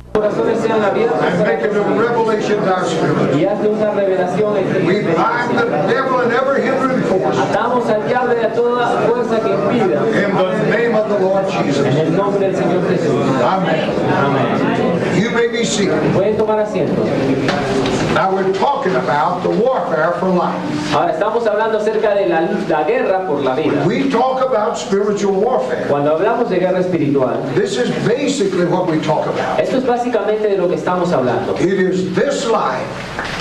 And make it a revelation to our spirit. Y hazle una revelación en We bind the devil and every hindering force Atamos al diablo y a toda fuerza que impida. in the name of the Lord Jesus. En el nombre del Señor Jesús. Amen. Amén. You may be seated. Pueden tomar asiento. Now we're talking about the warfare for life. Ahora estamos hablando acerca de la guerra por la vida. We talk about spiritual warfare. Cuando hablamos de guerra espiritual, This is basically what we talk about. esto es básicamente de lo que estamos hablando. It is this life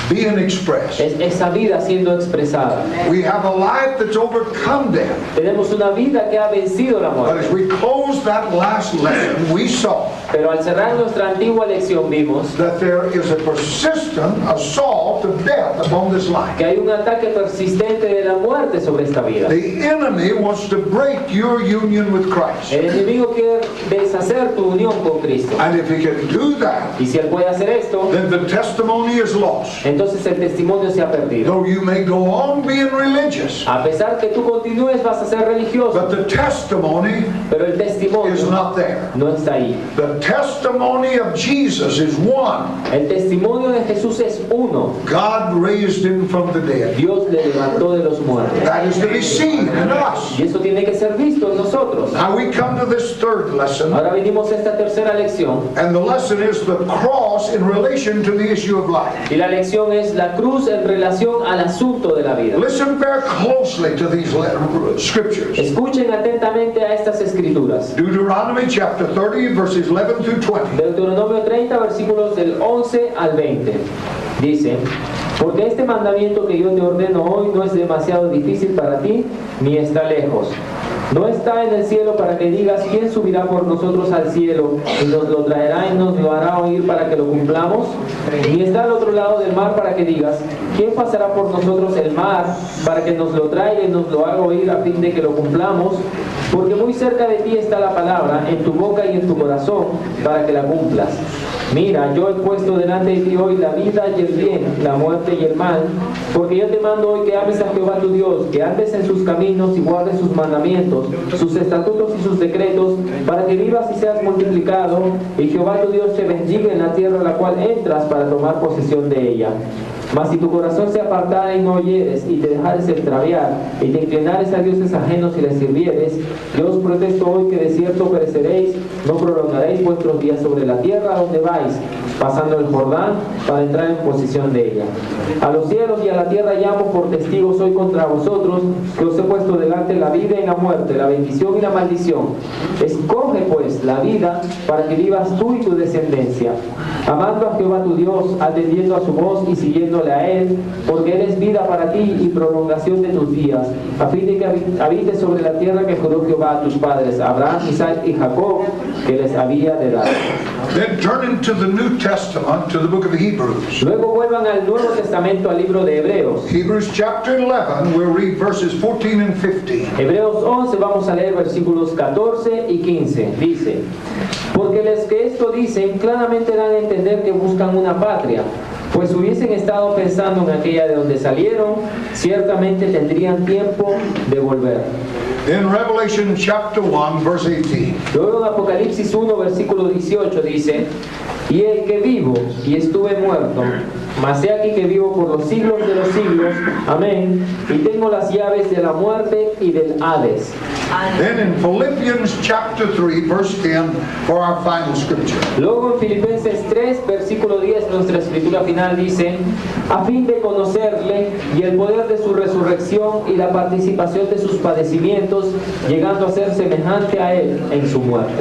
being expressed. Es esa vida siendo expresada. We have a life that's overcome death. Tenemos una vida que ha vencido la But muerte. as we close that last lesson, we saw Pero al cerrar nuestra antigua lección vimos that there is a persistent assault of death upon this life. que hay un ataque persistente de la muerte sobre esta vida. The enemy wants to break your union with Christ. El enemigo quiere deshacer tu unión con Cristo. And if he can do that, Y si él puede hacer esto, then the testimony is lost. entonces el testimonio se ha perdido. Though you may go on being religious, A pesar que tú continúes, vas a ser religioso, but the testimony pero el testimonio is not there. no está ahí. The testimony of Jesus is one. El testimonio de Jesús es uno. God raised him from the dead. Dios le levantó de los muertos. That is to be seen in us. Y eso tiene que ser visto en nosotros. Now we come to this third lesson, Ahora venimos a esta tercera lección. and the lesson is the cross in relation to the issue of life. Y la lección es la cruz en relación al asunto de la vida. Listen very closely to these scriptures. Escuchen atentamente a estas escrituras. Deuteronomy chapter 30, verses 11 through 20. Deuteronomio 30, versículos del 11 al 20. Dice, porque este mandamiento que yo te ordeno hoy no es demasiado difícil para ti, ni está lejos. No está en el cielo para que digas, ¿quién subirá por nosotros al cielo y nos lo traerá y nos lo hará oír para que lo cumplamos? Ni está al otro lado del mar para que digas, ¿quién pasará por nosotros el mar para que nos lo traiga y nos lo haga oír a fin de que lo cumplamos? Porque muy cerca de ti está la palabra, en tu boca y en tu corazón, para que la cumplas. Mira, yo he puesto delante de ti hoy la vida y el bien, la muerte y el mal, porque yo te mando hoy que ames a Jehová tu Dios, que andes en sus caminos y guardes sus mandamientos, sus estatutos y sus decretos, para que vivas y seas multiplicado, y Jehová tu Dios te bendiga en la tierra a la cual entras para tomar posesión de ella. Mas si tu corazón se apartara y no oyeres, y te dejares extraviar, y te inclinares a dioses ajenos y les sirvieres, yo os protesto hoy que de cierto pereceréis, no prolongaréis vuestros días sobre la tierra a donde vais, pasando el Jordán para entrar en posesión de ella. A los cielos y a la tierra llamo por testigos hoy contra vosotros, que os he puesto delante la vida y la muerte, la bendición y la maldición. Escoge pues la vida para que vivas tú y tu descendencia, amando a Jehová tu Dios, atendiendo a su voz y siguiéndole a Él, porque Él es vida para ti y prolongación de tus días, a fin de que habites sobre la tierra que juró Jehová a tus padres, Abraham, Isaac y Jacob, que les había de dar. Then turning to the New Testament, to the book of Hebrews. Luego vuelvan al Nuevo Testamento, al libro de Hebreos. Hebrews chapter 11, we'll read verses 14 and 15. Hebreos 11, vamos a leer versículos 14 y 15. Dice, porque los que esto dicen claramente dan a entender que buscan una patria, pues hubiesen estado pensando en aquella de donde salieron, ciertamente tendrían tiempo de volver. In Revelation chapter 1, verse 18. Luego en Apocalipsis 1, versículo 18 dice, y el que vivo y estuve muerto, mas he aquí que vivo por los siglos de los siglos, amén, y tengo las llaves de la muerte y del Hades. Then in Philippians chapter 3, verse 10, for our final scripture. Luego en Filipenses 3, versículo 10, nuestra escritura final dice, a fin de conocerle y el poder de su resurrección y la participación de sus padecimientos, llegando a ser semejante a él en su muerte.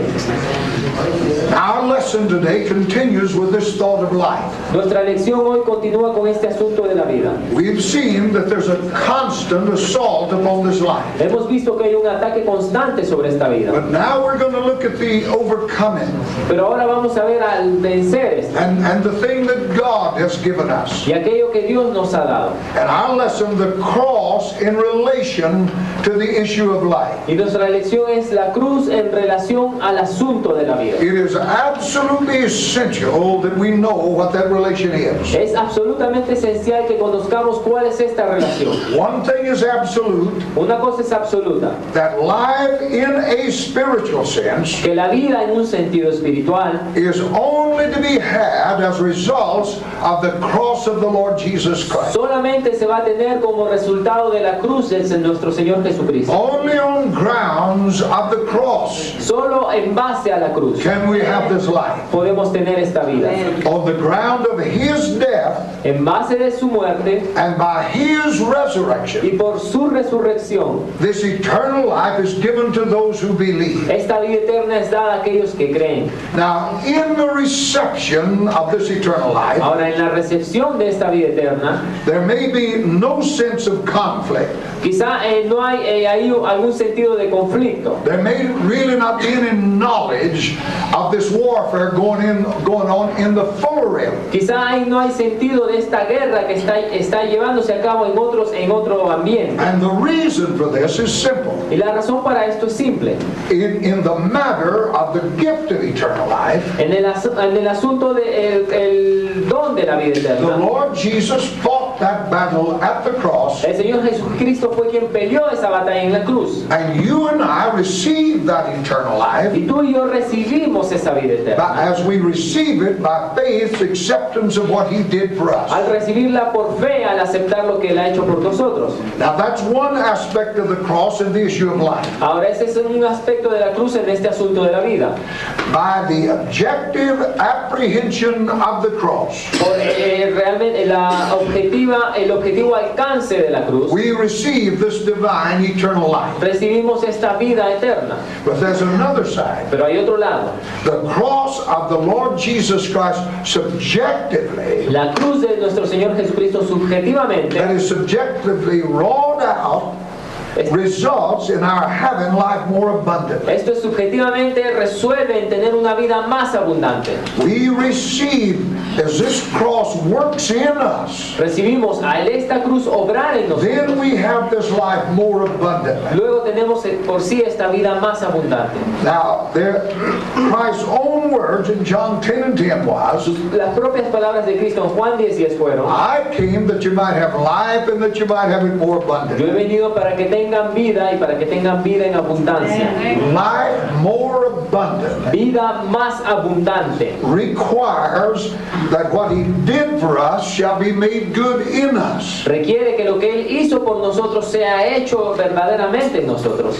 Our lesson today continues with this thought of life. Nuestra lección hoy continúa con este asunto de la vida. We've seen that there's a constant assault upon this life. Hemos visto que hay un ataque constante sobre esta vida. But now we're going to look at the overcoming Pero ahora vamos a ver al vencer esto. and the thing that God has given us. y aquello que Dios nos ha dado. And our lesson, the cross in relation to the issue of life. Y nuestra lección es la cruz en relación al asunto de la vida. It is absolutely essential that we know what that relation is. Es absolutamente esencial que conozcamos cuál es esta relación. One thing is absolute, Una cosa es absoluta, that life in a spiritual sense que la vida en un sentido espiritual is only to be had as results of the cross of the Lord Jesus Christ. solamente se va a tener como resultado de la cruz de nuestro Señor Jesucristo. Only on grounds of the cross Solo en base a la cruz can we have this life. podemos tener esta vida. On the ground of His death En base de su muerte and by His resurrection, y por su resurrección, this eternal life is given to those who believe. esta vida eterna es dada a aquellos que creen. Now, in the reception of this eternal life, Ahora, en la recepción de esta vida eterna, there may be no sense of conflict. quizá no hay ahí algún sentido de conflicto. There may really not be any knowledge of this warfare going on in the fuller realm. Quizá ahí no hay sentido de esta guerra que está llevándose a cabo en otro ambiente. And the reason for this is simple. Y la razón para esto es simple. In the matter of the gift of eternal life, En el asunto del don de la vida the eterna, Lord Jesus fought that battle at the cross, el Señor Jesucristo fue quien peleó esa batalla en la cruz. and you and I received that eternal life Y tú y yo recibimos esa vida eterna. as we receive it by faith, acceptance of what He did for us. Al recibirla por fe, al aceptar lo que Él ha hecho por nosotros. Now that's one aspect of the cross in the issue of life. Ahora ese es un aspecto de la cruz en este asunto de la vida. By the objective apprehension of the cross, Por realmente el objetivo alcance de la cruz, we receive this divine eternal life. recibimos esta vida eterna. But there's another side. Pero hay otro lado. The cross of the Lord Jesus Christ subjectively, La cruz de nuestro Señor Jesucristo subjetivamente that is subjectively wrought out, results in our having life more abundantly. esto es subjetivamente resuelve en tener una vida más abundante. We receive, as this cross works in us, Recibimos al esta cruz obrar en nosotros. then we have this life more abundantly. Luego tenemos por sí esta vida más abundante. Now, Christ's own words in John 10 and 10 was, Las propias palabras de Cristo en Juan 10:10 fueron: I came that you might have life and that you might have it more Yo abundantly. he venido para que tengan vida y para que tengan vida en abundancia. Life more abundant Vida más abundante requires that what He did for us shall be made good in us. requiere que lo que Él hizo por nosotros sea hecho verdaderamente en nosotros.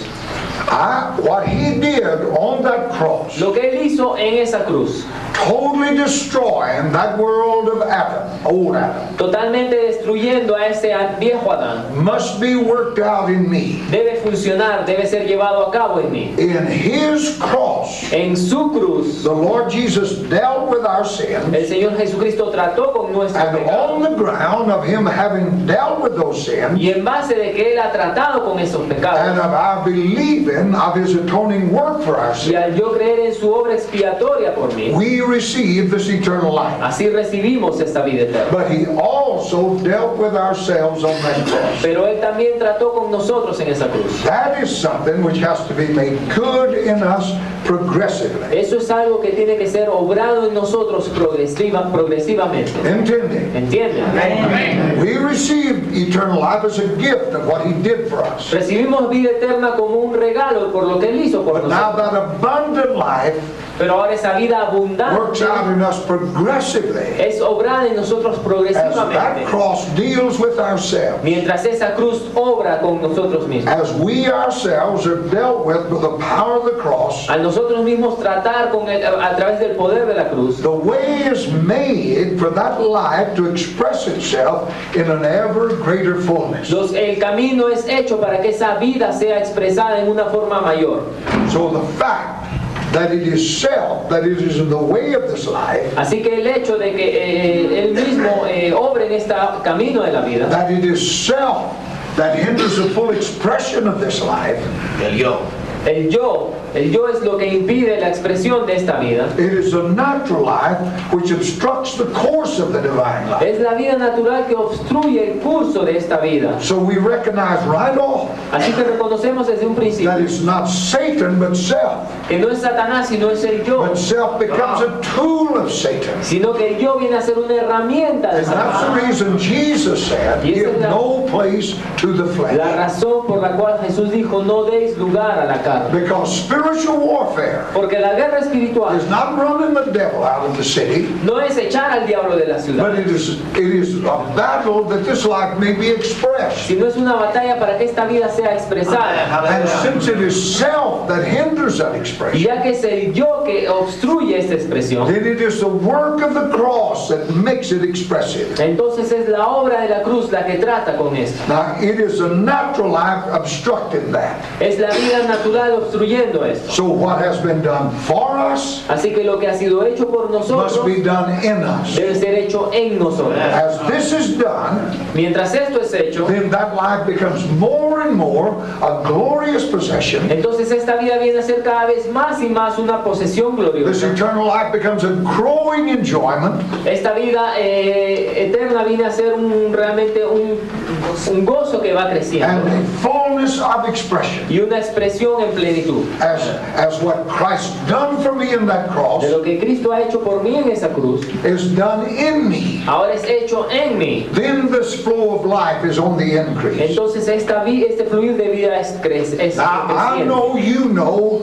What He did on that cross, Lo que Él hizo en esa cruz, totally destroying that world of Adam, old Adam, totalmente destruyendo a ese viejo Adán, must be worked out in me. debe funcionar, debe ser llevado a cabo en mí. In His cross, En su cruz, the Lord Jesus dealt with our sins, el Señor Jesucristo trató con nuestros and pecados. on the ground of Him having dealt with those sins, Y en base de que Él ha tratado con esos and pecados, of our believing of His atoning work for our y sins, al yo creer en su obra expiatoria por mí, we receive this eternal life. así recibimos esta vida eterna. But He also dealt with ourselves on that cross. Pero Él también trató con nosotros en esa cruz. That is something which has to be made good in us progressively. Eso es algo que tiene que ser obrado en nosotros progresivamente. Intending. ¿Entienden? We receive eternal life as a gift of what He did for us. Recibimos vida eterna como un regalo por lo que Él hizo por But now nosotros. that abundant life Pero ahora esa vida works abundante out in us progressively es obrada en nosotros as that progresivamente. cross deals with ourselves. Mientras esa cruz obra con nosotros mismos. As we ourselves are dealt with the power of the cross, Al nosotros mismos tratar a través del poder de la cruz, the way is made for that life to express itself in an ever greater fullness. el camino es hecho para que esa vida sea expresada en una forma mayor. So the fact that it is self, that it is in the way of this life, Así que el hecho de que Él mismo obre en este camino de la vida, that it is self that hinders the full expression of this life, el yo El yo es lo que impide la expresión de esta vida. It is a natural life which obstructs the course of the divine life. Es la vida natural que obstruye el curso de esta vida. So we recognize right off Así que reconocemos desde un that principio it's not Satan but self. que no es Satanás, sino es el yo, But self becomes a tool of Satan. sino que el yo viene a ser una herramienta de And that's the Satanás. reason Jesus said, give no place to the La flesh. razón por la cual Jesús dijo, no deis lugar a la carne. Because spiritual warfare Porque la guerra espiritual is not running the devil out of the city, no es echar al diablo de la ciudad, but it is a battle that this life may be expressed. sino es una batalla para que esta vida sea expresada. And since it is self that hinders that Y expression, ya que es el yo que obstruye esta expresión, then it is the work of the cross that makes it expressive. entonces es la obra de la cruz la que trata con esto. Now, it is a natural life obstructing that. Es la vida natural obstruyendo esto. So what has been done for us Así que lo que ha sido hecho por must nosotros be done in us. debe ser hecho en nosotros. As this is done, Mientras esto es hecho, then that life becomes more and more a glorious possession. entonces esta vida viene a ser cada vez más y más una posesión This gloriosa. eternal life becomes a growing enjoyment, Esta vida eterna viene a ser realmente un gozo que va and creciendo a fullness of expression. y una expresión en plenitud As what Christ done for me in that cross de lo que Cristo ha hecho por mí en esa cruz. is done in me. Ahora es hecho en mí. Then this flow of life is on the increase. Entonces este fluir de vida es Now, I creciente. know you know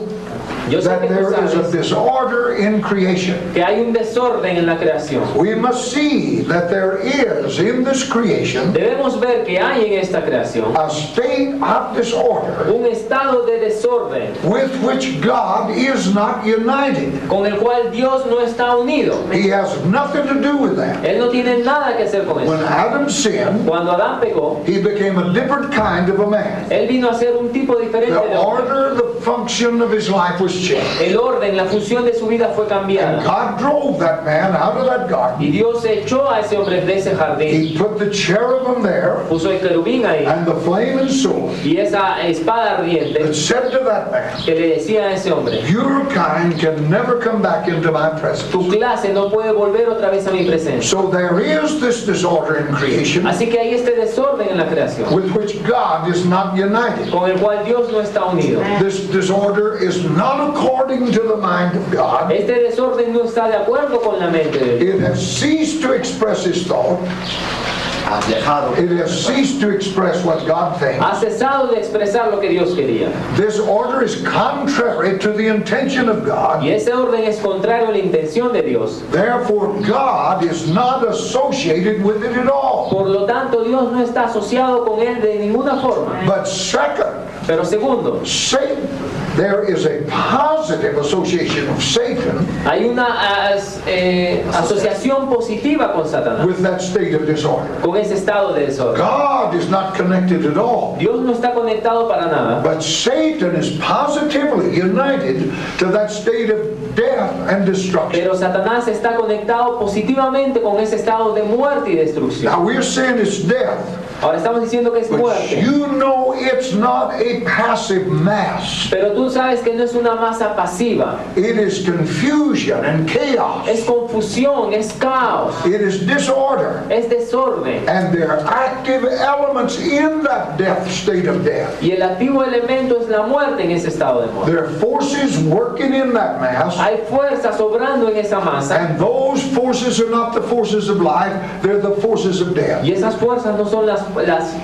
Yo sé that que tú there is a sabes disorder in creation. que hay un desorden en la creación. We must see that there is in this creation Debemos ver que hay en esta creación a state of disorder un estado de desorden with which God is not united. con el cual Dios no está unido. He has nothing to do with that. Él no tiene nada que hacer con When eso. Adam sinned, Cuando Adán pecó, he became a different kind of a man. él vino a ser un tipo diferente The de hombre. order, the function of his life was changed. El orden, la función de su vida fue And cambiada. God drove that man out of that garden. Y Dios echó a ese hombre de ese jardín. He put the cherubim there Puso el querubín ahí and the flaming sword y esa espada ardiente that said to that man, que le decía a ese hombre, your kind can never come back into my presence. tu clase no puede volver otra vez a mi presencia. So there is this disorder in creation Así que hay este desorden en la creación with which God is not united. con el cual Dios no está unido. This disorder is not according to the mind of God. Este desorden no está de acuerdo con la mente de Dios. It has ceased to express his thought. Has dejado. It has ceased to express what God thinks. Ha cesado de expresar lo que Dios quería. This order is contrary to the intention of God. Y ese orden es contrario a la intención de Dios. Therefore, God is not associated with it at all. Por lo tanto, Dios no está asociado con él de ninguna forma. But second, Pero segundo, Satan, there is a positive association of Satan hay una asociación positiva con Satanás, with that state of disorder. con ese estado de desorden. God is not connected at all. Dios no está conectado para nada, But Satan is positively united to that state of death and destruction. pero Satanás está conectado positivamente con ese estado de muerte y destrucción. Now we're saying it's death, Ahora estamos diciendo que es but muerte, you know it's not a passive mass. pero tú sabes que no es una masa pasiva, It is confusion and chaos. es confusión, es caos, It is disorder. es desorden. And there are active elements in that death state of death. Y el activo elemento es la muerte en ese estado de muerte. There are forces working in that mass, Hay fuerzas obrando en esa masa and those forces are not the forces of life, they're the forces of death. y esas fuerzas no son las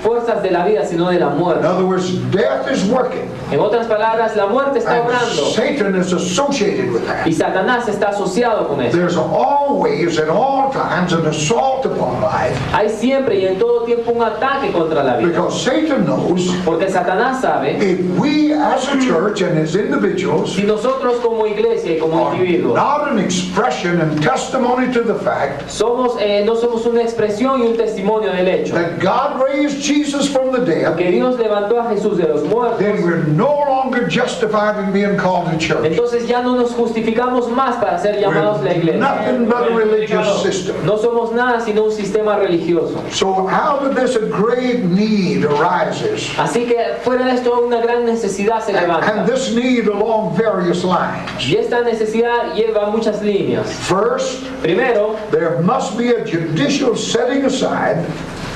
fuerzas de la vida, sino de la In muerte. other words, death is working, En otras palabras, la muerte está and obrando Satan is associated with that. y Satanás está asociado con eso. There's always, at all times, an assault upon life, Hay siempre y en todo tiempo un ataque contra la vida, because Satan knows porque Satanás sabe, if we as a church and as individuals si nosotros como iglesia y como are individuos not an expression and testimony to the fact no somos una expresión y un testimonio del hecho that God God raised Jesus from the dead, que Dios levantó a Jesús de los muertos, then we're no longer justified in being called a church. entonces ya no nos justificamos más para ser llamados la We're iglesia. nothing but a religious system. No somos nada sino un sistema religioso. So out of this a great need arises. Así que fuera de esto una gran necesidad se And levanta. this need along various lines. Y esta necesidad lleva muchas líneas. First, Primero, there must be a judicial setting aside,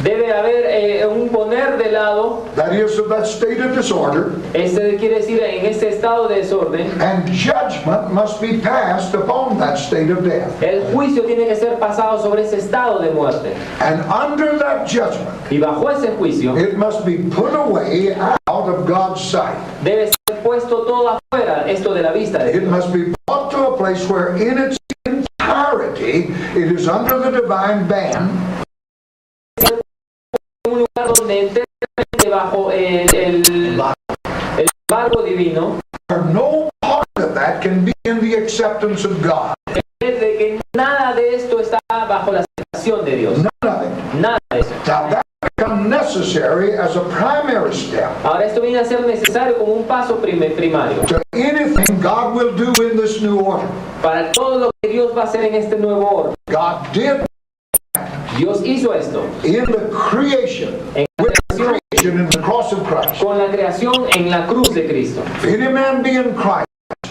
debe haber un poner de lado, that is, of that state of disorder, este quiere decir en este estado de desorden. and judgment must be passed upon that state of death. El juicio tiene que ser pasado sobre ese estado de muerte. And under that judgment, Y bajo ese juicio it must be put away out of God's sight. debe ser puesto todo afuera, esto de la vista de It Dios. must be brought to a place where in its entirety it is under the divine ban, Un lugar donde enteramente bajo el embargo divino, where no part of that can be in the acceptance of God. es de que nada de esto está bajo la aceptación de Dios. None of it. Nada de eso. Now that becomes necessary as a primary step Ahora esto viene a ser necesario como un paso primario to anything God will do in this new order. para todo lo que Dios va a hacer en este nuevo orden. God did Dios hizo esto in the creation, en la with the creación, creation in the cross of Christ. con la creación en la cruz de Cristo. If any man be in Christ,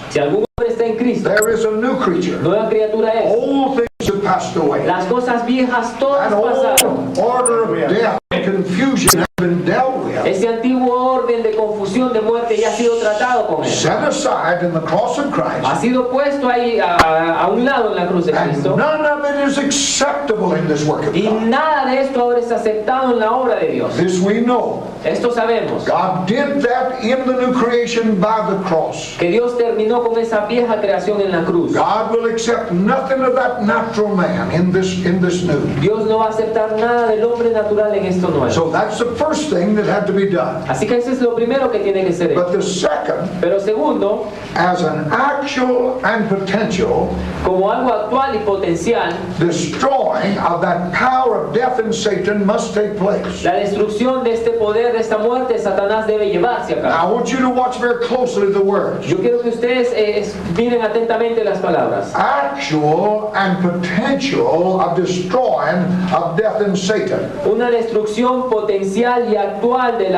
Si algún hombre está en Cristo, there is a new creature. nueva criatura es. Old things have passed away. Las cosas viejas todas An pasaron. old order of death and confusion has been dealt with, Ese antiguo orden de confusión, de muerte, ya ha sido tratado con él. set aside in the cross of Ha Christ, sido puesto ahí a un lado en la cruz de and Cristo. none of it is acceptable in this work of Y God. nada de esto ahora es aceptado en la obra de Dios. This we know. Esto sabemos. God did that in the new creation by the cross. Que Dios terminó con esa vieja creación en la cruz. God will accept nothing of that natural man in this new. Dios no va a aceptar nada del hombre natural en esto nuevo. So that's the first thing that had to be done. Así que eso es lo primero que tiene que ser hecho. But the second, Pero segundo, as an actual and potential como algo actual y potencial, destroying of that power of death and Satan must take place. la destrucción de este poder, de esta muerte, Satanás debe llevarse a cabo. Now, I want you to watch very closely the words. Yo quiero que ustedes miren atentamente las palabras. Actual and potential of destroying of death and Satan. Una destrucción potencial y actual de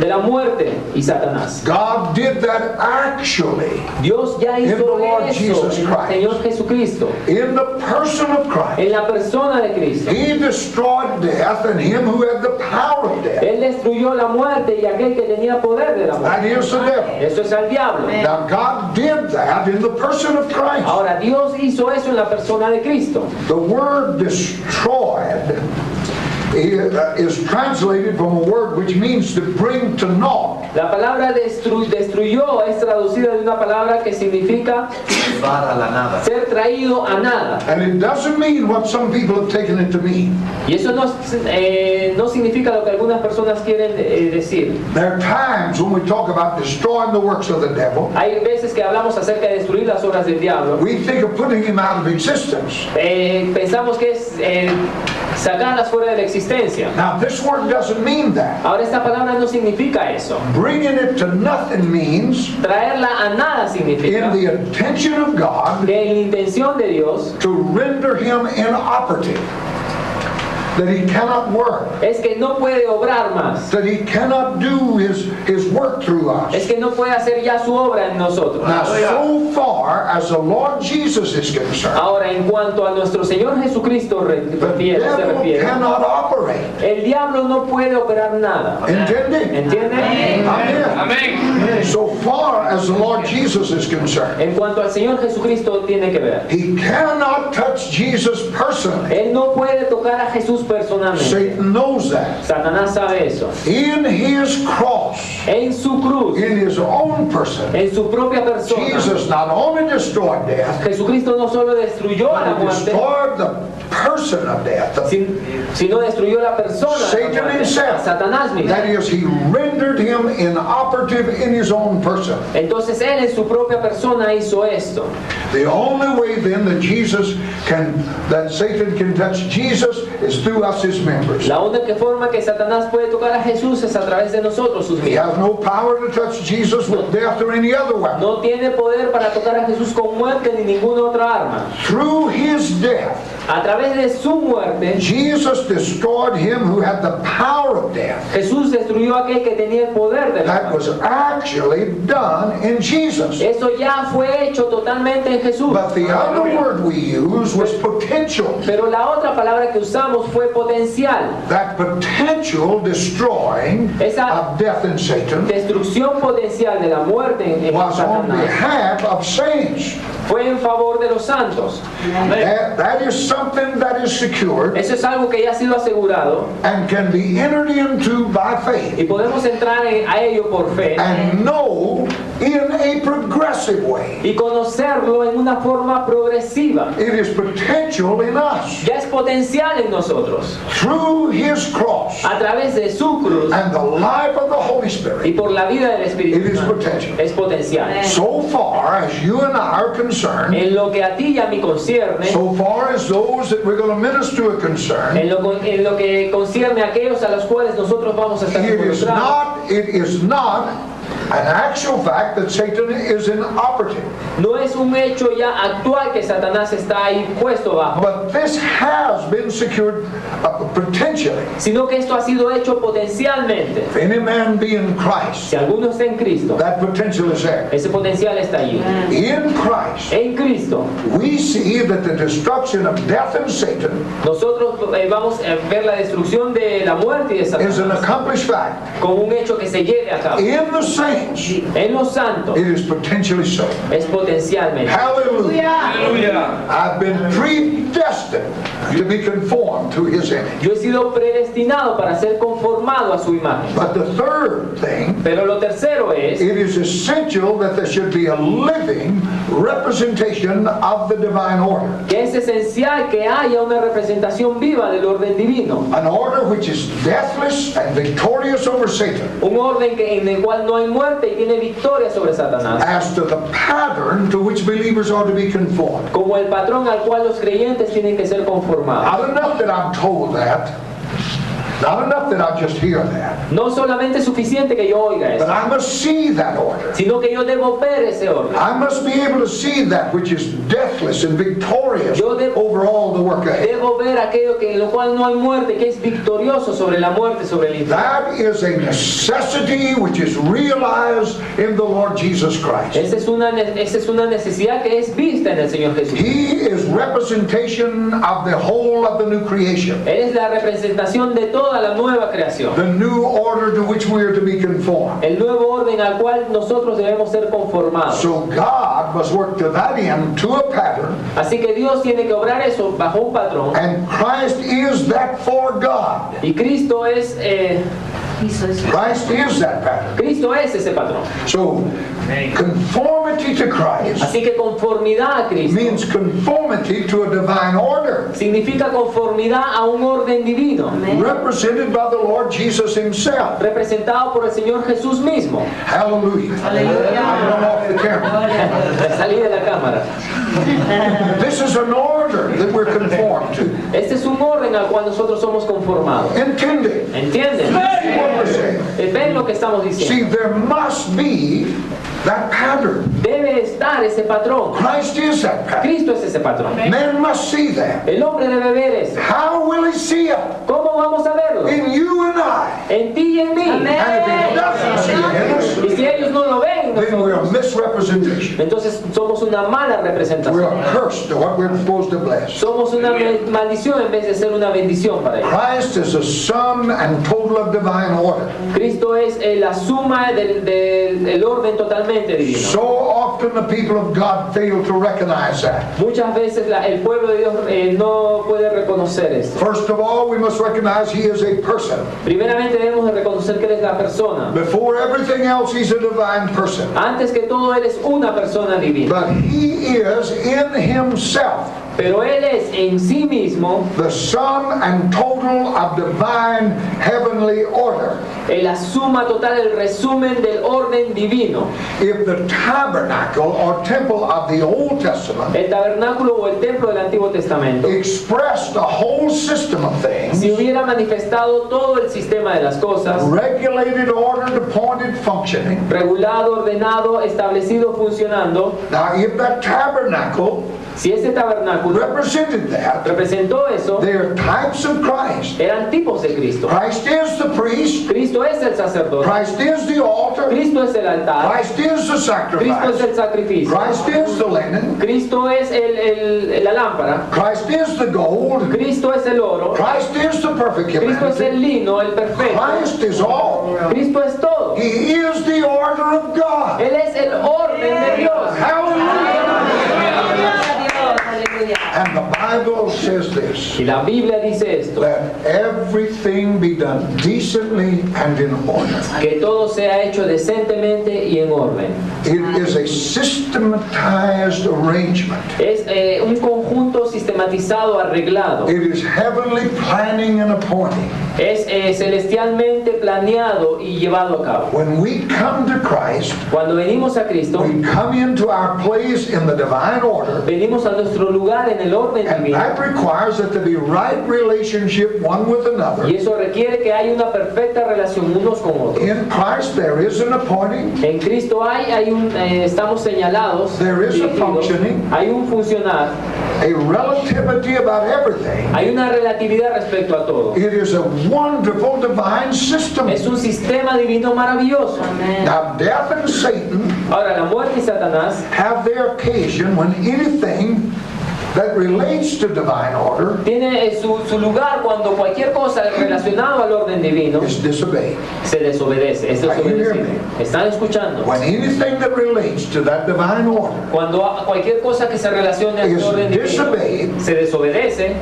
la muerte y Satanás. God did that actually Dios ya In the hizo Lord eso Jesus en el Christ. Señor Jesucristo, in the person of Christ. en la persona de Cristo. He destroyed death and him who had the power of death. Él destruyó la muerte y aquel que tenía poder de la That muerte. is the devil. Eso es al diablo. Now God did that in the person of Christ. Ahora, Dios hizo eso en la persona de Cristo. The word destroyed is translated from a word which means to bring to naught. La palabra destruyó es traducida de una palabra que significa Llevar a la nada. ser traído a nada. And it doesn't mean what some people have taken it to mean. Y eso no significa lo que algunas personas quieren decir. There are times when we talk about destroying the works of the devil, Hay veces que hablamos acerca de destruir las obras del diablo. we think of putting him out of existence. Pensamos que es sacarlas fuera de la existencia. Now this word doesn't mean that. Ahora, esta palabra no significa eso. Bringing it to nothing means, Traerla a nada significa in the intention of God, que en la intención de Dios to render him inoperative, that he cannot work, es que no puede obrar más. that he cannot do his work through Es us. que no puede hacer ya su obra en nosotros. Now, so far as the Lord Jesus is concerned, Ahora, en cuanto a nuestro Señor Jesucristo the se devil refiere, cannot operate. el diablo no puede operar nada. ¿Entiende? ¿Entienden? Amen. So far as the Lord Jesus is concerned, En cuanto al Señor Jesucristo tiene que ver. he cannot touch Jesus personally. Él no puede tocar a Jesús personalmente. Satan knows that. Satanás sabe eso. In his cross, En su cruz, in his own person, en su propia persona, Jesus not only destroyed death, Jesucristo no solo destruyó a la but he muerte, destroyed the person of death. sino destruyó la persona de la Satan muerte, a himself. Satanás mismo. That is, he rendered him inoperative in his own person. Entonces él en su propia persona hizo esto. The only way then that Satan can touch Jesus is through through us his members. La única forma que Satanás puede tocar a Jesús es a través de nosotros, sus He miembros. has no power to touch Jesus with death or any other weapon. No tiene poder para tocar a Jesús con muerte ni ninguna otra arma. Through his death, A través de su muerte, Jesus destroyed him who had the power of death. Jesús destruyó a aquel que tenía el poder de la That was muerte. actually done in Jesus. Eso ya fue hecho totalmente en Jesús. But the other word we used was potential. Pero la otra palabra que usamos fue potencial. That potential destroying Esa of death in Satan destrucción potencial de la muerte en was on Satanás behalf of saints. fue en favor de los santos. That is something that is secured Eso es algo que ya ha sido asegurado and can be entered into by faith y podemos entrar a ello por fe and know in a progressive way. y conocerlo en una forma progresiva. It is potential in us Ya es potencial en nosotros. through his cross A través de su cruz and the life of the Holy y Spirit. por la vida del Espíritu It is Santo. potential. Es potencial. So far as you and I are concerned, En lo que a ti y a mí concierne, so far as those that we're going to minister are concerned, en lo que concierne a aquellos a los cuales nosotros vamos a estar involucrados, it is not an actual fact that Satan is inoperative. no es un hecho ya actual que Satanás está ahí puesto bajo, But this has been secured potentially. sino que esto ha sido hecho potencialmente. If any man be in Christ, Si alguno está en Cristo, that potential is there. ese potencial está allí. In Christ, En Cristo, we see that the destruction of death and Satan nosotros vamos a ver la destrucción de la muerte y de is an Satanás accomplished fact. como un hecho que se lleve a cabo. In the saints, En los santos it is potentially so. es potencialmente. Hallelujah. I've been predestined to be conformed to his image. Yo he sido predestinado para ser conformado a su imagen. But the third thing, Pero lo tercero es it is essential that there should be a living representation of the divine order. que es esencial que haya una representación viva del orden divino. An order which is deathless and victorious over Satan Un orden en el cual no hay muerte y tiene victoria sobre Satanás. as to the pattern to which believers are to be conformed. Como el patrón al cual los creyentes tienen que ser conformados. Not enough that I'm told that, not enough that I just hear that, No solamente es suficiente que yo oiga but eso, I must see that order. sino que yo debo ver ese orden. I must be able to see that which is deathless and victorious Yo debo- over all the work ahead. Debo ver aquello que en lo cual no hay muerte, que es victorioso sobre la muerte, sobre el infierno. That is a necessity which is realized in the Lord Jesus Christ. Esa es una necesidad que es vista en el Señor Jesús. He is representation of the whole of the new creation, Él es la representación de toda la nueva creación. the new order to which we are to be conformed. El nuevo orden al cual nosotros debemos ser conformados. So God must work to that end, to a pattern, Así que Dios tiene que obrar eso bajo un patrón. and Christ is that for God. Y Cristo es Christ is that pattern. Cristo es ese patrón. So conformity to Christ Así que conformidad a Cristo means conformity to a divine order, significa conformidad a un orden divino, represented by the Lord Jesus himself. representado por el Señor Jesús mismo. Hallelujah. I run off the camera. Salí de la cámara. This is an order that we're conformed to. Este es un orden al cual nosotros somos conformados. Intended. ¿Entienden? What we're saying. ¿Ven lo que estamos See, diciendo? there must be that pattern. Debe estar ese patrón. Christ is that pattern. Cristo es ese patrón. Man must see that. El hombre debe ver eso. How will he see it? ¿Cómo vamos a verlo? In you and I. En ti y en mí. And if he doesn't see it in us, Y si ellos no lo ven en then we're a nosotros, misrepresentation. entonces somos una mala We're representación. a curse to what we're supposed to bless. Somos una maldición en vez de ser una bendición para ellos. Christ is a sum and total of divine order. Cristo es la suma del orden totalmente divino. So often the people of God fail to recognize that. Muchas veces el pueblo de Dios no puede reconocer esto. First of all, we must recognize he is a person. Primeramente debemos de reconocer que Él es la persona. Before everything else, he's a divine person. Antes que todo, Él es una persona divina. But he is in himself Pero Él es en sí mismo the sum and total total of divine heavenly order. La suma total, el resumen del orden divino. If the tabernacle or temple of the Old Testament El tabernáculo o el templo del Antiguo Testamento, expressed a whole system of things, si hubiera manifestado todo el sistema de las cosas, regulated, ordered, appointed, functioning. regulado, ordenado, establecido, funcionando, Now, if that tabernacle si ese tabernáculo represented that, representó eso, they are types of Christ. eran tipos de Cristo. Christ is the priest. Cristo es el sacerdote, Christ is the altar. Cristo es el altar, Christ is the Cristo es sacrifice. el sacrificio, Christ is the linen. Cristo es la lámpara, Christ is the gold. Cristo es el oro, Christ is the perfect Cristo es el humanity. lino, el perfecto, Christ is all. Cristo es todo. He is the order of God. Él es el orden de Dios. Hallelujah. Aleluya. And the Bible says this, Y la Biblia dice esto, let everything be done decently and in order. que todo sea hecho decentemente y en orden. It is a systematized arrangement. Es un conjunto sistematizado, arreglado. It is heavenly planning and appointing. Es celestialmente planeado y llevado a cabo. When we come to Christ, Cuando venimos a Cristo, we come into our place in the divine order, venimos a nuestro lugar en el orden and divino. that requires that there be right relationship one with another. Y eso requiere que haya una perfecta relación unos con otros. In Christ there is an appointing, En Cristo estamos señalados, There is a dirigidos, functioning. hay un funcionar, a relativity about everything. hay una relatividad respecto a todo. It is a wonderful divine system. Es un sistema divino maravilloso. Amén. Now death and Satan Ahora, la muerte y Satanás have their occasion when anything that relates to divine order tiene su lugar cuando cualquier cosa relacionada al orden divino is disobeyed. se desobedece, es desobedecido. ¿Están escuchando? When anything that relates to that divine order Cuando cualquier cosa que se relacione a is ese orden divino disobeyed, se desobedece,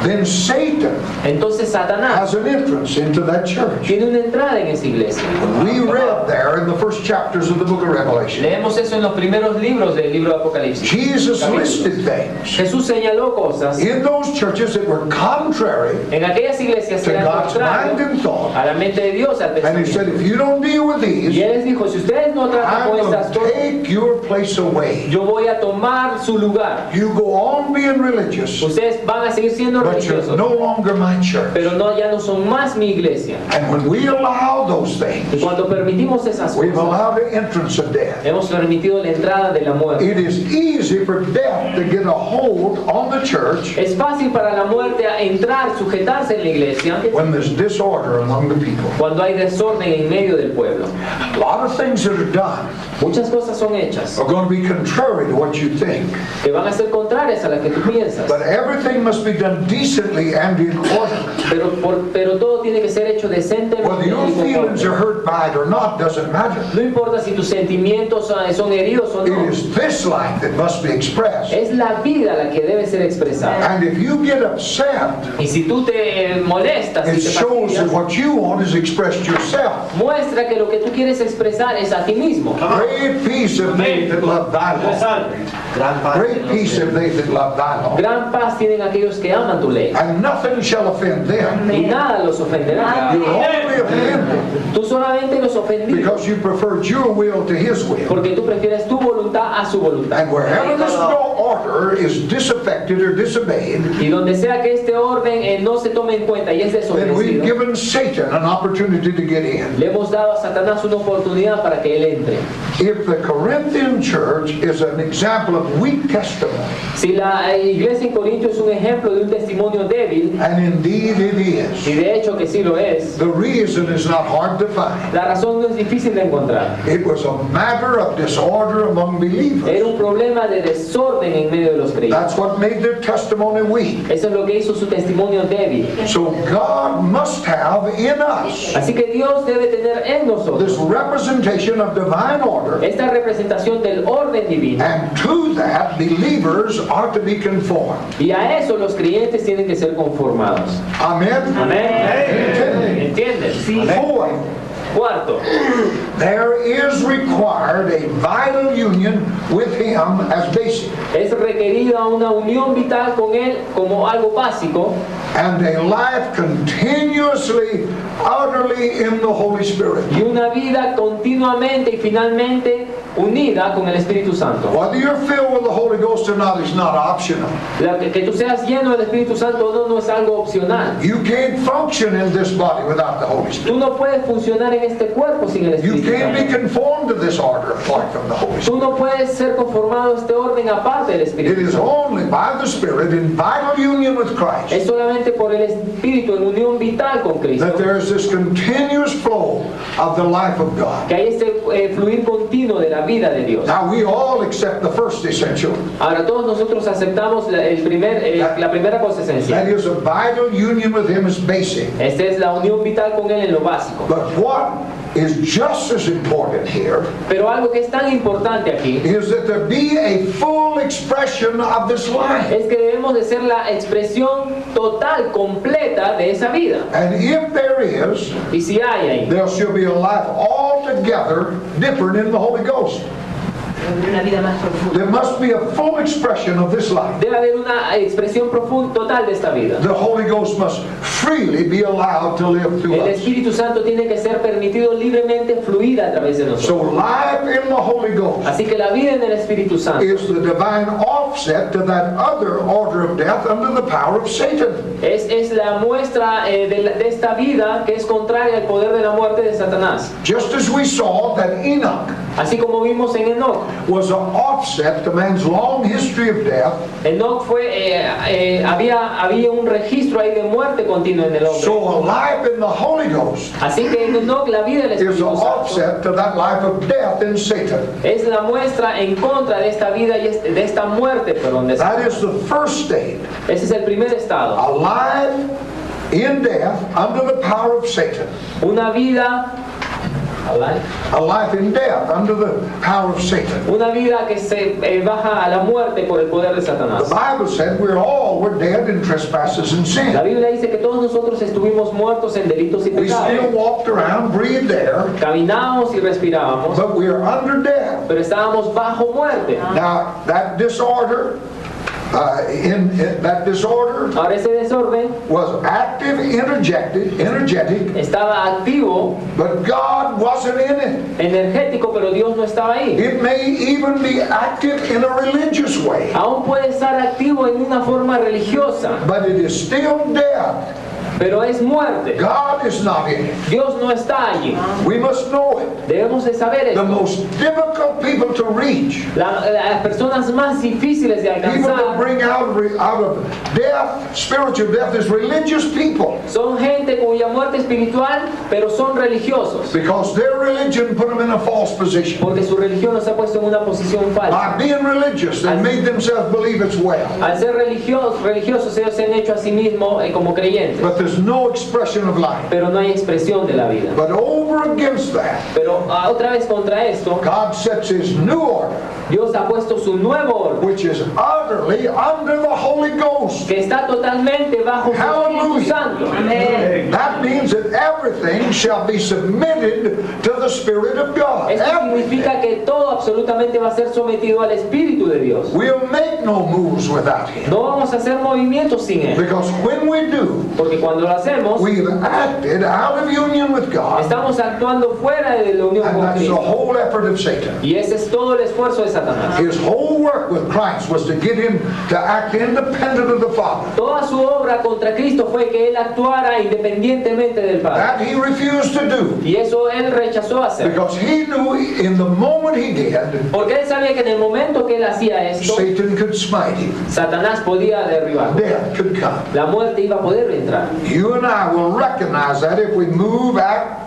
then Satan entonces Satanás has an entrance into that church. tiene una entrada en esa iglesia. We read there in the first chapters of the book of Revelation, Leemos eso en los primeros libros del libro de Apocalipsis. Jesus Capítulos. listed things Jesús señaló cosas in those churches that were contrary en aquellas iglesias to que eran God's mind contrarias and thought. a la mente de Dios, al And he said, pensamiento. if you don't deal with Y these, Él les dijo, si ustedes no tratan I con will estas cosas, take your place away. yo voy a tomar su lugar. You go on being religious, Ustedes van a seguir siendo but you're religiosos, no longer my church. pero ya no son más mi iglesia. And when we allow those Y things, cuando permitimos esas we've cosas, allowed the entrance of death. hemos permitido la entrada de la muerte. It is easy for death to get a hold on the church Es fácil para la muerte entrar, sujetarse en la iglesia when there's disorder among the people. cuando hay desorden en medio del pueblo. A lot of things that are done Muchas cosas son hechas are going to be contrary to what you think. que van a ser contrarias a las que tú piensas, But everything must be done decently and in order. pero todo tiene que ser hecho decentemente. Whether y your feelings conforme. are hurt by it or not doesn't matter. No importa si tus sentimientos son heridos o no, It is this life that must be expressed. es la vida la que debe ser expresada. And if you get upset, Y si tú te molestas, it si te shows that fastidias, what you want is expressed yourself. muestra que lo que tú quieres expresar es a ti mismo. Great peace of they that love thy law. Gran paz. Great peace of they that love thy law. Gran paz tienen aquellos que aman tu ley, And nothing shall offend them. y nada los ofenderá. You're only offended Tú solamente los ofendidos because you preferred your will to his will. porque tú prefieres tu voluntad a su voluntad. And wherever this no order is disaffected or disobeyed, Y donde sea que este orden no se tome en cuenta y es then we've desobedecido, given Satan an opportunity to get in. le hemos dado a Satanás una oportunidad para que él entre. If the Corinthian church is an example of weak testimony, Si la iglesia en Corinto es un ejemplo de un testimonio débil, and indeed it is, y de hecho que sí lo es, the reason is not hard to find. la razón no es difícil de encontrar. It was a matter of disorder among believers. Era un problema de desorden en medio de los creyentes. That's what made their testimony weak. Eso es lo que hizo su testimonio débil. So God must have in us Así que Dios debe tener en this nosotros representation of divine order, esta representación del orden divino. and to that believers are to be conformed. Y a eso los creyentes tienen que ser conformados. Amen? Amén. Amen. ¿Entiendes? Fourth, Cuarto, there is required a vital union with Him as basic, Es requerida una unión vital con Él como algo básico and a life continuously, utterly in the Holy Spirit. y una vida continuamente y finalmente unida con el Espíritu Santo. Whether you're filled with the Holy Ghost or not is not optional. Que tú seas lleno del Espíritu Santo no es algo opcional. You can't function in this body without the Holy Spirit. Tú no puedes funcionar en este cuerpo sin el You Espíritu can't be Santo. conformed to this order apart from the Holy Tú Spirit. no puedes ser conformado a este orden aparte del It Espíritu is Santo. only by the Spirit in vital union with Christ Es solamente por el Espíritu en unión vital con Cristo that there is this continuous flow of the life of God. que hay este fluir continuo de la vida de Dios. Now we all accept the first essential. Ahora todos nosotros aceptamos la primera cosa That esencial. is a vital union with Him is basic. Esta es la unión vital con Él en lo básico. But what is just as important here Pero algo que es tan importante aquí is that there be a full expression of this life. es que debemos de ser la expresión total, completa de esa vida. And if there is, Y si hay ahí, there shall be a life altogether different in the Holy Ghost. Una vida más profunda. There must be a full expression of this life. debe haber una expresión profunda, total de esta vida. The Holy Ghost must freely be allowed to live through El us. Espíritu Santo tiene que ser permitido libremente fluir a través de So nosotros. life in the Holy Ghost Así que la vida en el Espíritu Santo is the divine offset to that other order of death under the power of Satan. es la muestra de esta vida que es contraria al poder de la muerte de Satanás. Just as we saw that Enoch Así como vimos en Enoch. was an offset to man's long history of death, Enoch había un registro ahí de muerte continua en el hombre. so a life in the Holy Ghost Así que en Enoch la vida del is an Espíritu Santo offset to that life of death in Satan. es la muestra en contra de esta vida y de esta muerte, perdón, de That is the first state. Ese es el primer estado. Alive in death under the power of Satan. Una vida Alive in death under the power of Satan. Una vida que se baja a la muerte por el poder de The Satanás. Bible said we're dead in trespasses and La sin. Biblia dice que todos nosotros estuvimos muertos en delitos y We still pecados. walked around, breathed air, Caminábamos y respirábamos, but we are under death. pero estábamos bajo muerte. Now, that disorder, that disorder Ahora ese desorden was active, energetic, estaba activo, but God wasn't in it. energético, pero Dios no estaba ahí. It may even be active in a religious way, Aún puede estar activo en una forma religiosa, but it is still death. pero es muerte. God is not in it. Dios no está allí. We must know it. Debemos de saber The esto. most difficult people to reach, Las personas más difíciles de people that alcanzar bring out of death, spiritual death, is religious people. son gente cuya muerte espiritual, pero son religiosos. Because their religion put them in a false position. Porque su religión los ha puesto en una posición falsa. By being religious, they made themselves believe it's well. Al ser religiosos ellos se han hecho a sí mismos como creyentes. But there's no expression of life. Pero no hay expresión de la vida. But over against that, Pero otra vez contra esto, God sets His new order, Dios ha puesto su nuevo orden, which is utterly under the Holy Ghost. que está totalmente bajo su Espíritu Hallelujah. Santo. Amén. That means that everything shall be submitted to the Spirit of God. Esto Everything. significa que todo absolutamente va a ser sometido al Espíritu de Dios. We'll make no moves without Him. No vamos a hacer movimientos sin Él. Because when we do, Porque cuando lo hacemos, we've acted out of union with God, estamos actuando fuera de la unión and con that's the Cristo. whole effort of Satan. Y ese es todo el esfuerzo de Satanás. His whole work with Christ was to get him to act independent of the Father. Toda su obra contra Cristo fue que Él actuara independientemente del Padre. That he refused to do, Y eso Él rechazó hacer. because he knew in the moment he did, Porque Él sabía que en el momento que Él hacía esto, Satan could smite him. Satanás podía derribar. Death could come. La muerte iba a poder entrar. You and I will recognize that if we move, act,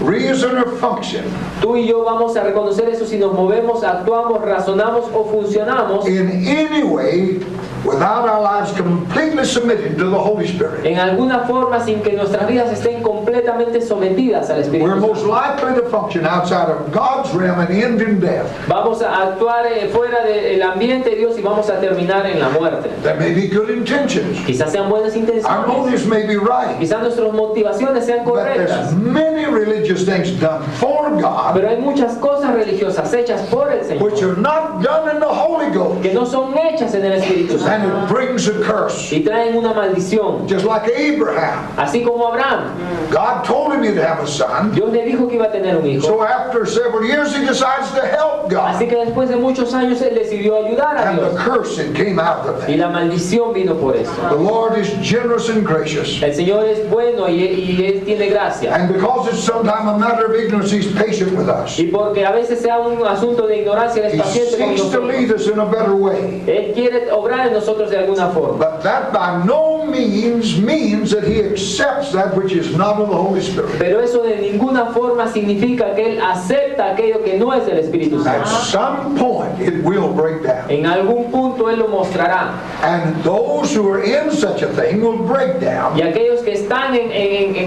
reason, or function Tú y yo vamos a reconocer eso si nos movemos, actuamos, razonamos o funcionamos in any way without our lives completely submitted to the Holy Spirit, en alguna forma sin que nuestras vidas estén completamente sometidas al Espíritu we're most Santo. likely to function outside of God's realm and end in death. Vamos a actuar fuera del ambiente de Dios y vamos a terminar en la muerte. There may be good intentions. Quizás sean buenas Our intenciones, motives may be right. quizás nuestras motivaciones sean But there's correctas, many religious things done for God pero hay muchas cosas religiosas hechas por el which Señor are not done in the Holy Ghost. que no son hechas en el Espíritu And Santo it brings a curse. y traen una maldición. Just like Abraham. Así como Abraham, God told him he'd have a son. Dios le dijo que iba a tener un hijo. So after several years he decides to help God. Así que después de muchos años él decidió ayudar a And the Dios. curse that came out of Y that. la maldición vino por esto. The Lord is generous and gracious. El Señor es bueno y Él tiene gracia. And because it's sometimes a matter of ignorance, he's patient with us. Y porque a veces sea un asunto de ignorancia, Él He es paciente con seeks to lead nosotros. us in a better way. Él quiere obrar en nosotros de alguna forma. But that by no means that he accepts that which is not of the Holy Spirit. Pero eso de ninguna forma significa que Él acepta aquello que no es del Espíritu At Santo. some point it will break down. En algún punto Él lo mostrará. And those who are in such a thing will break down Y aquellos que están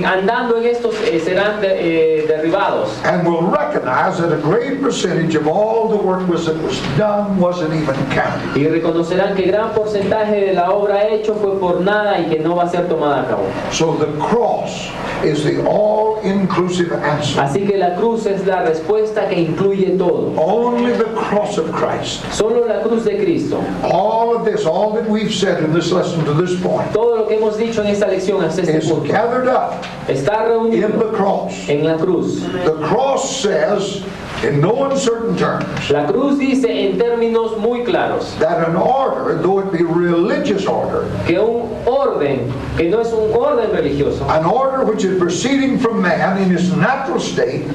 andando en estos serán derribados. and will recognize that a great percentage of all the work that was done wasn't even counted. Y reconocerán que gran porcentaje de la obra hecho fue por nada y que no va a ser tomada a cabo. So the cross is the all-inclusive answer. Así que la cruz es la respuesta que incluye todo. Only the cross of Christ. Solo la cruz de Cristo. All of this, all that we've said in this lesson to this point, Todo lo que hemos dicho en esta lección hasta este is punto gathered up está in reunido the cross. en la cruz. The cross says, in no uncertain terms, La cruz dice en términos muy claros that an order, though it be religious order, que un orden, que no es un orden religioso, an order which is proceeding from man in his natural state,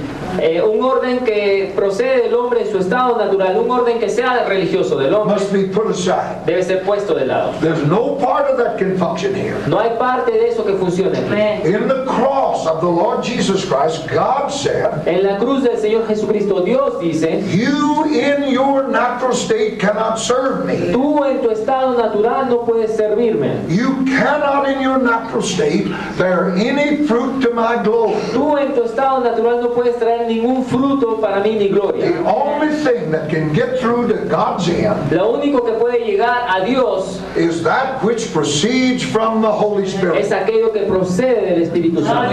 un orden que procede del hombre en su estado natural, un orden que sea religioso del hombre, must be put aside. debe ser puesto de lado. There's no part of that can function here. No hay parte de eso que funcione aquí. In the cross of the Lord Jesus Christ, God said, En la cruz del Señor Jesucristo, Dios dice: you in your natural state cannot serve me. tú en tu estado natural no puedes servirme. You cannot in your natural state bear any fruit to my glory. Tú en tu estado natural no puedes traer ningún fruto para mí ni gloria. The only thing that can get through to God's end Lo único que puede llegar a Dios is that which proceeds from the Holy Spirit. es aquello que procede del Espíritu Santo.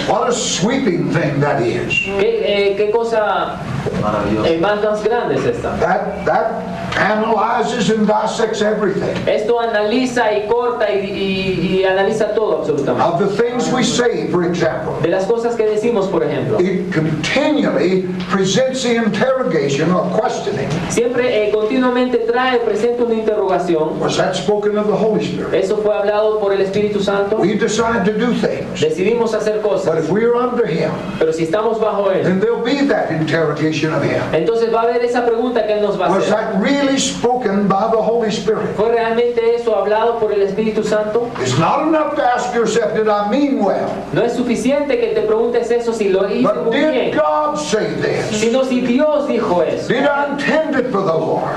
What a sweeping thing that is. ¿Qué cosa Maravilloso. más grande es esta? That analyzes and dissects everything. Esto analiza y corta y analiza todo absolutamente. Of the things we say, for example, De las cosas que decimos, por ejemplo, it continually presents the interrogation or questioning. siempre continuamente presenta una interrogación. Was that spoken of the Holy Spirit? Eso fue hablado por el Espíritu Santo. We decide to do things, Decidimos hacer but cosas, if we're under Him, pero si estamos bajo Él, then there'll be that interrogation of Him. entonces va a haber esa pregunta que Él nos va a Was hacer. that really spoken by the Holy Spirit? ¿Fue realmente eso hablado por el Espíritu Santo? It's not enough to ask yourself, did I mean well? No es suficiente que te preguntes eso si lo hice But muy did bien, God say this? sino si Dios dijo eso. Did I intend it for the Lord?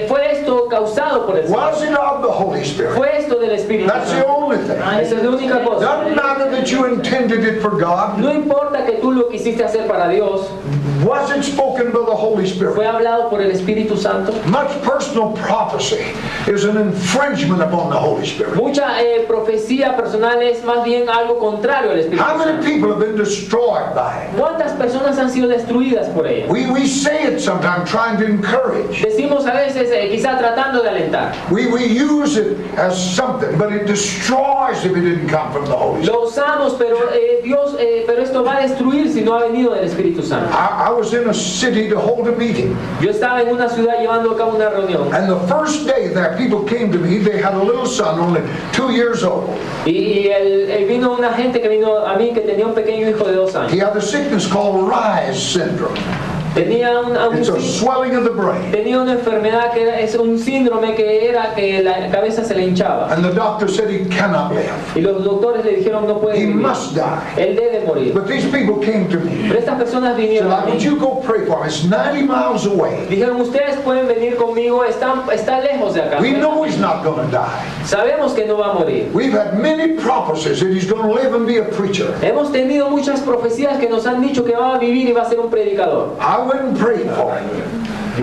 ¿Fue esto causado por el Señor? Was it of the Holy Spirit? ¿Fue esto del Espíritu That's the Santo? only thing. Esa es la única cosa. Doesn't matter that you intended it for God. No importa que tú lo quisiste hacer para Dios, Was it spoken by the Holy Spirit? fue hablado por el Espíritu Santo. Much personal prophecy is an infringement upon the Holy Spirit. Mucha profecía personal es más bien algo contrario al Espíritu How many Santo. people have been destroyed by it? ¿Cuántas personas han sido destruidas por ella? We say it sometimes trying to encourage. Decimos a veces, quizá tratando de alentar. We use it as something, but it destroys if it didn't come from the Holy Spirit. Lo usamos, pero pero esto va a destruir si no ha venido del Espíritu Santo. I was in a city to hold a meeting, Yo estaba en una ciudad llevando a cabo una reunión and the first day there, people came to me. They had a little son, only 2 years old. y vino una gente que vino a mí que tenía un pequeño hijo de 2 años. He had a sickness called Rise syndrome. Tenía It's a swelling of the brain. tenía una enfermedad es un síndrome que era que la cabeza se le hinchaba. And the doctor said he cannot live. Y los doctores le dijeron no puede He vivir. must die. Él debe morir. But these people came to me. Pero estas personas Said, vinieron a "Why would mí. you go pray for him? It's 90 miles away. Dijeron, ustedes pueden venir conmigo, está lejos de acá. We know he's not going to die. Sabemos que no va a morir. We've had many prophecies that he's going to live and be a preacher." Hemos tenido muchas profecías que nos han dicho que va a vivir y va a ser un predicador. I went and prayed for him.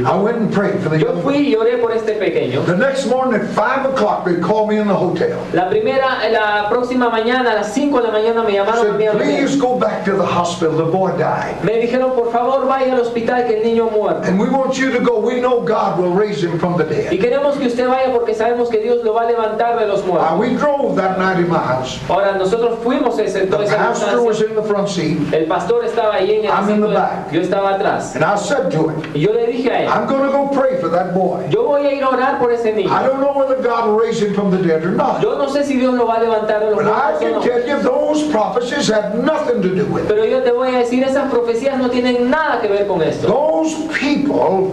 I went and prayed for the Yo young fui man. y oré por este pequeño. The next morning at 5 o'clock, they called me in the hotel. La próxima mañana, a las 5 de la mañana, me llamaron a mí Said, al hotel. "Please go back to the hospital. The boy died. Me dijeron, por favor, vaya al hospital que el niño ha muerto. And we want you to go. We know God will raise him from the Y dead." queremos que usted vaya porque sabemos que Dios lo va a levantar de los muertos. We drove that 90 miles. Ahora, nosotros fuimos toda The esa pastor was distancia. in the front seat. El pastor estaba ahí en el I'm in asiento the back. yo estaba atrás. And I said to him, Y yo le dije a él, "I'm going to go pray for that boy. yo voy a ir a orar por ese niño. I don't know whether God will raise him from the dead or not. Yo no sé si Dios lo va a levantar de los But I muertos o can no. tell you those prophecies have nothing to do with it. Pero yo te voy a decir, esas profecías no tienen nada que ver con esto. Those people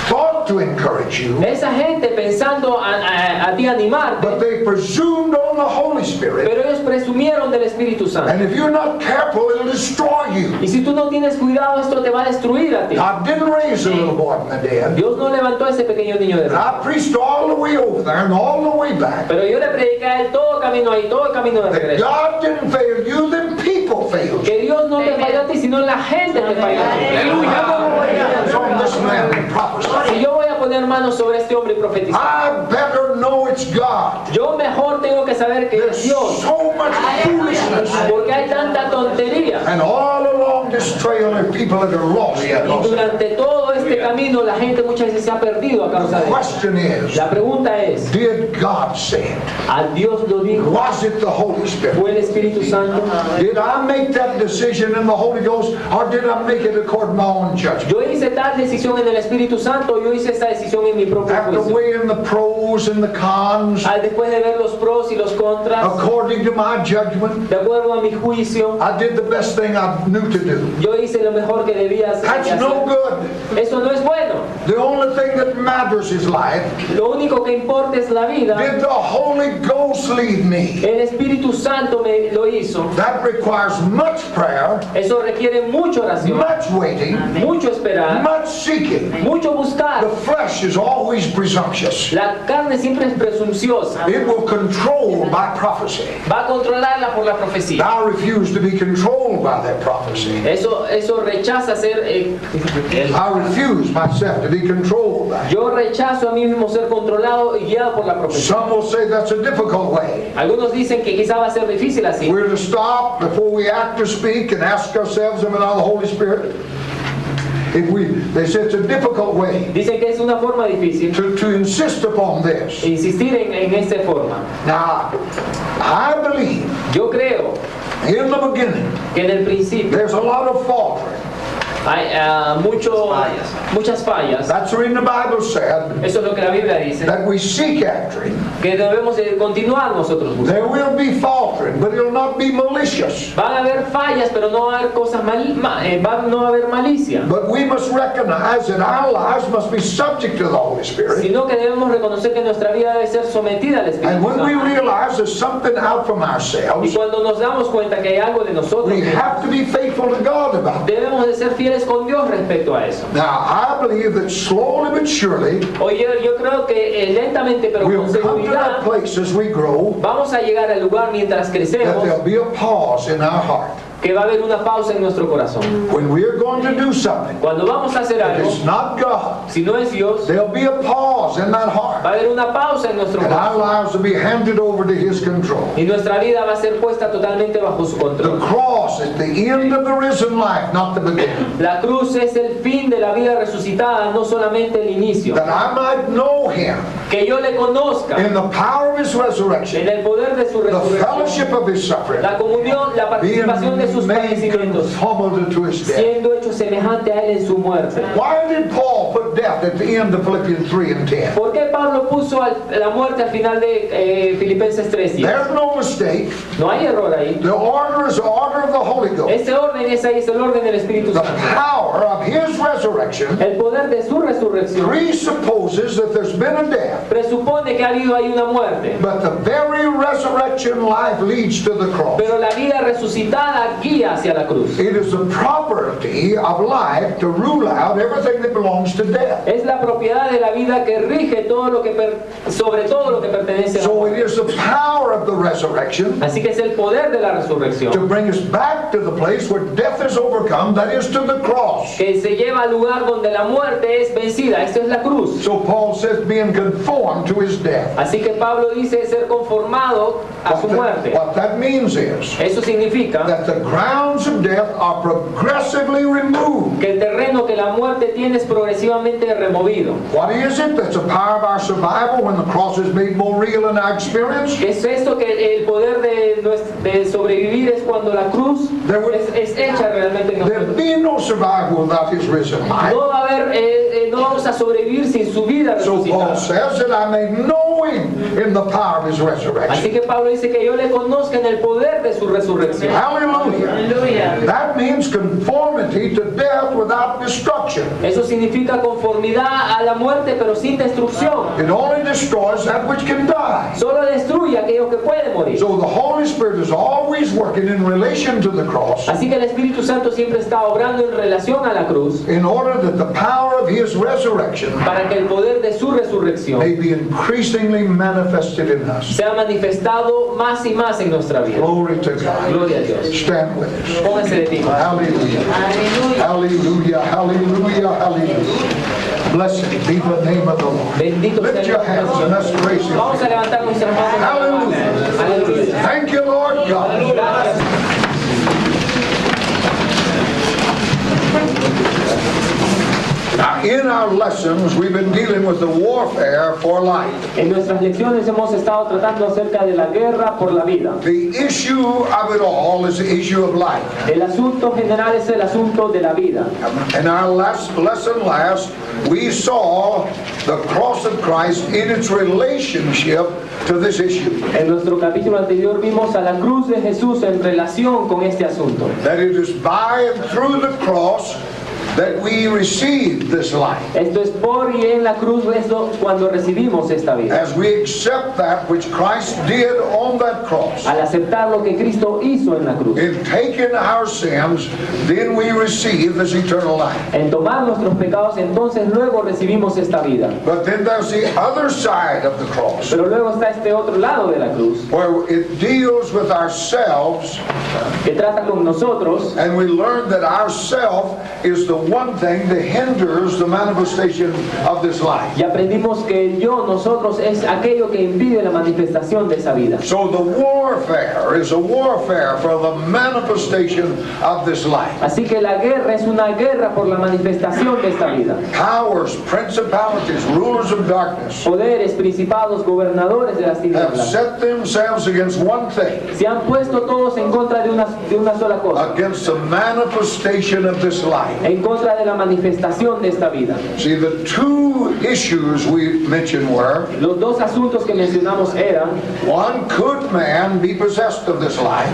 thought to encourage you, Esa gente pensando a ti animarte, but they presumed on the Holy Spirit. pero ellos presumieron del Espíritu Santo. And if you're not careful, it'll destroy you. Y si tú no tienes cuidado, esto te va a destruir a ti. God didn't raise the little boy from the dead. Dios no levantó a ese pequeño niño de And verdad. I preached all the way over there and all the way back Pero yo le prediqué a él todo camino ahí, todo el camino de that regreso. God didn't fail you, then people failed you. Que Dios no te falló a ti, sino la gente te falló a ti. Hands on this man and prophesy. Si yo voy a poner manos sobre este hombre y profetizar, I better know it's God. yo mejor tengo que saber que There's es Dios. so much foolishness. Porque hay tanta tontería. And all along this trail are people that are lost. Y durante todo este camino la gente muchas veces se ha perdido a causa The de eso. question is, La pregunta es, did God say it? ¿a Dios lo dijo? Was it the Holy Spirit? ¿Fue el Espíritu Santo? Did I make that decision in the Holy Ghost, or did I make it according to my own judgment? Yo hice tal decisión en el Espíritu Santo, yo hice esta decisión en mi propio After juicio. weighing the pros and the cons, Después de ver los pros y los contras, according to my judgment, de acuerdo a mi juicio, I did the best thing I knew to do. yo hice lo mejor que debía hacer. That's no good. Eso no es bueno. The only thing that matters is life. Lo único que importa es la vida. Did the Holy Ghost lead me? El Espíritu Santo me lo hizo. That requires much prayer, Eso requiere mucha oración, much waiting, mucho esperar, much seeking. mucho buscar. The flesh is always presumptuous. La carne siempre es presunciosa. It will control by prophecy. Va a controlarla por la profecía. I refuse to be controlled by that prophecy. Eso rechaza ser... I refuse myself to be controlled by it. yo rechazo a mí mismo ser controlado y guiado por la profecía. Some will say that's a difficult way. Algunos dicen que quizá va a ser difícil así. We're to stop before we act or speak and ask ourselves, am I now the Holy Spirit? They say it's a difficult way Dicen que es una forma difícil to insist upon this. insistir en esta forma. Now, I believe Yo creo in the beginning que en el principio there's a lot of faltering. hay muchas fallas. That's the reason the Bible said Eso es lo que la Biblia dice. that we seek after Him. Que debemos de continuar nosotros buscando. There will be faltering, but it'll not be malicious. Van a haber fallas, pero no va a haber cosas no va a haber malicia. But we must recognize that our lives must be subject to the Holy Spirit. Sino que debemos reconocer que nuestra vida debe ser sometida al Espíritu And when we Santo. realize there's something out from Y ourselves, cuando nos damos cuenta que hay algo de nosotros, we have to be faithful to God about it. debemos de ser fieles con Dios respecto a eso. Now, I believe that slowly but surely Oye, yo creo que lentamente pero con we'll come to that seguridad place as we grow vamos a llegar al lugar mientras that crecemos there'll be a pause in our heart. que va a haber una pausa en nuestro corazón. When we're going to do something, Cuando vamos a hacer if algo, it's not God, si no es Dios, there'll be a pause in that heart. va a haber una pausa en nuestro And our corazón lives will be handed over to His control. y nuestra vida va a ser puesta totalmente bajo su The control. cross is the end of the risen life, not the beginning. La cruz es el fin de la vida resucitada, no solamente el inicio. That I might know Him Que yo le conozca in the power of His resurrection, en el poder de su the resurrección, fellowship of His suffering, la comunión, la being participación de sus made padecimientos, conformable to His death. siendo hecho semejante a él en su muerte. Why did Paul put death at the end of Philippians 3 and 5:10. ¿Por qué Pablo puso la muerte al final de Filipenses 3:10? There's no mistake. No hay error ahí. The order is the order of the Holy Ghost. Ese orden es ahí, es el orden del Espíritu The Santo. power of His resurrection El poder de su resurrección presupposes that there's been a death, presupone que ha habido ahí una muerte. but the very resurrection life leads to the cross. Pero la vida resucitada guía hacia la cruz. It is the property of life to rule out everything that belongs to death. Es la propiedad de la vida que rige todo lo que sobre todo lo que pertenece a la So muerte. it is the power of the resurrection Así que es el poder de la to resurrección bring us back to the place where death is overcome, that is to the cross. que se lleva al lugar donde la muerte es vencida. Esto es la cruz. So Paul says, being conformed to his death. Así que Pablo dice ser conformado a su muerte. What that means is Eso significa that the grounds of death are progressively removed. que el terreno que la muerte tiene es progresivamente removido. What is it? That's a power of our survival when the cross is made more real in our experience. ¿Qué es esto? Que el poder de sobrevivir es cuando la cruz es hecha realmente en There'd nosotros. be no survival without his risen life. No va a haber, no vamos a sobrevivir sin su vida So Paul resucitada. says that I may know him in the power of his resurrection. Así que Pablo dice que yo le conozca en el poder de su resurrección. Hallelujah. Aleluya. That means conformity to death without destruction. Eso significa conformidad a la muerte pero sin destrucción. It only destroys that which can die. Solo destruye aquello que puede morir. So the Holy Spirit is always working in relation to the cross Así que el Espíritu Santo siempre está obrando en relación a la cruz in order that the power of his resurrection para que el poder de su resurrección may be increasingly manifested in us. sea manifestado más y más en nuestra vida. Glory to God. Gloria a Dios. Stand with us. Pónganse de pie. Hallelujah. Aleluya. Hallelujah. Hallelujah. Hallelujah. Blessed be the name of the Lord. Bendito sea Lift el your nombre del hands and let's Señor. praise him. Vamos a levantar nuestras manos. Aleluya. Aleluya. Thank you, Lord God. Gracias. Now, in our lessons, we've been dealing with the warfare for life. En nuestras lecciones hemos estado tratando acerca de la guerra por la vida. The issue of it all is the issue of life. El asunto general es el asunto de la vida. In our last lesson we saw the cross of Christ in its relationship to this issue. En nuestro capítulo anterior vimos a la cruz de Jesús en relación con este asunto. That it is by and through the cross that we receive this life. Esto es por y en la cruz cuando recibimos esta vida. As we accept that which Christ did on that cross. Al aceptar lo que Cristo hizo en la cruz. In taking our sins, then we receive this eternal life. En tomar nuestros pecados, entonces luego recibimos esta vida. But then there's the other side of the cross, Pero luego está este otro lado de la cruz, where it deals with ourselves, que trata con nosotros, and we learn that ourself is the one thing that hinders the manifestation of this life. y aprendimos que nosotros, es aquello que impide la manifestación de esa vida. So the warfare is a warfare for the manifestation of this life. Así que la guerra es una guerra por la manifestación de esta vida. Powers, principalities, rulers of darkness Poderes, principados, gobernadores de las have tinieblas set themselves against one thing, se han puesto todos en contra de una sola cosa, against the manifestation of this life. en contra de la manifestación de esta vida. See, the two issues we mentioned were, Los dos asuntos que mencionamos eran one, could man be possessed of this life?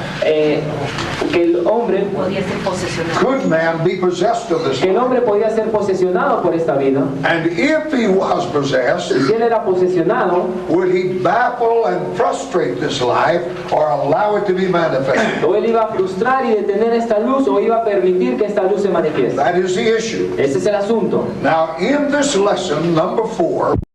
que el hombre Podía ser posesionado. Could man be possessed of this que el life? hombre podía ser posesionado por esta vida. And if he was possessed, Si él era posesionado, would he baffle and frustrate this life or allow it to be manifested? o él iba a frustrar y detener esta luz, o iba a permitir que esta luz se manifieste. That is the issue. Ese es el asunto. Now, in this lesson, number 4,